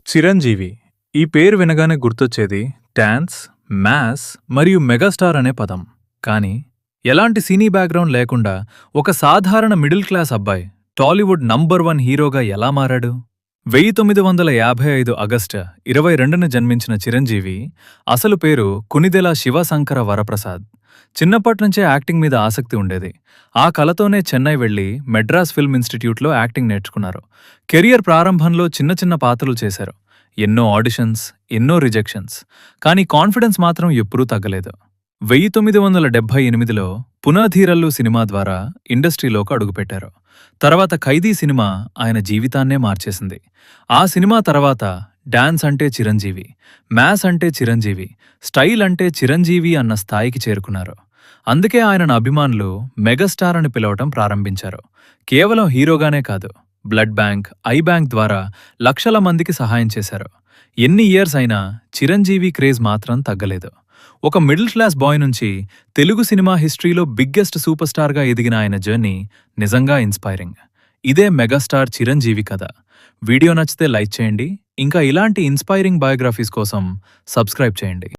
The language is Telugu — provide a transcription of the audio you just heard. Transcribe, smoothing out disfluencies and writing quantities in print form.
చిరంజీవి ఈ పేరు వినగానే గుర్తొచ్చేది డాన్స్, మ్యాస్ మరియు మెగాస్టార్ అనే పదం. కానీ ఎలాంటి సినీ బ్యాక్గ్రౌండ్ లేకుండా ఒక సాధారణ మిడిల్ క్లాస్ అబ్బాయి టాలీవుడ్ నంబర్ 1 హీరోగా ఎలా మారాడు? 1955 ఆగస్టు 22న జన్మించిన చిరంజీవి అసలు పేరు కునిదెల శివశంకర వరప్రసాద్. చిన్నప్పట్నుంచే యాక్టింగ్ మీద ఆసక్తి ఉండేది. ఆ కలతోనే చెన్నై వెళ్లి మెడ్రాస్ ఫిల్మ్ ఇన్స్టిట్యూట్లో యాక్టింగ్ నేర్చుకున్నారు. కెరియర్ ప్రారంభంలో చిన్న చిన్న పాత్రలు చేశారు. ఎన్నో ఆడిషన్స్, ఎన్నో రిజెక్షన్స్. కానీ కాన్ఫిడెన్స్ మాత్రం ఎప్పుడూ తగ్గలేదు. 1978లో పునాధీరల్లు సినిమా ద్వారా ఇండస్ట్రీలోకి అడుగుపెట్టారు. తర్వాత ఖైదీ సినిమా ఆయన జీవితాన్నే మార్చేసింది. ఆ సినిమా తర్వాత డాన్స్ అంటే చిరంజీవి, మ్యాస్ అంటే చిరంజీవి, స్టైల్ అంటే చిరంజీవి అన్న స్థాయికి చేరుకున్నారు. అందుకే ఆయనను అభిమానులు మెగాస్టార్ అని పిలవటం ప్రారంభించారు. కేవలం హీరోగానే కాదు, బ్లడ్ బ్యాంక్, ఐ బ్యాంక్ ద్వారా లక్షల మందికి సహాయం చేశారు. ఎన్ని ఇయర్స్ అయినా చిరంజీవి క్రేజ్ మాత్రం తగ్గలేదు. ఒక మిడిల్ క్లాస్ బాయ్ నుంచి తెలుగు సినిమా హిస్టరీలో బిగ్గెస్ట్ సూపర్ స్టార్గా ఎదిగిన ఆయన జర్నీ నిజంగా ఇన్స్పైరింగ్. ఇదే మెగాస్టార్ చిరంజీవి కథ. వీడియో నచ్చితే లైక్ చేయండి. ఇంకా ఇలాంటి ఇన్స్పైరింగ్ బయోగ్రఫీస్ కోసం సబ్స్క్రైబ్ చేయండి.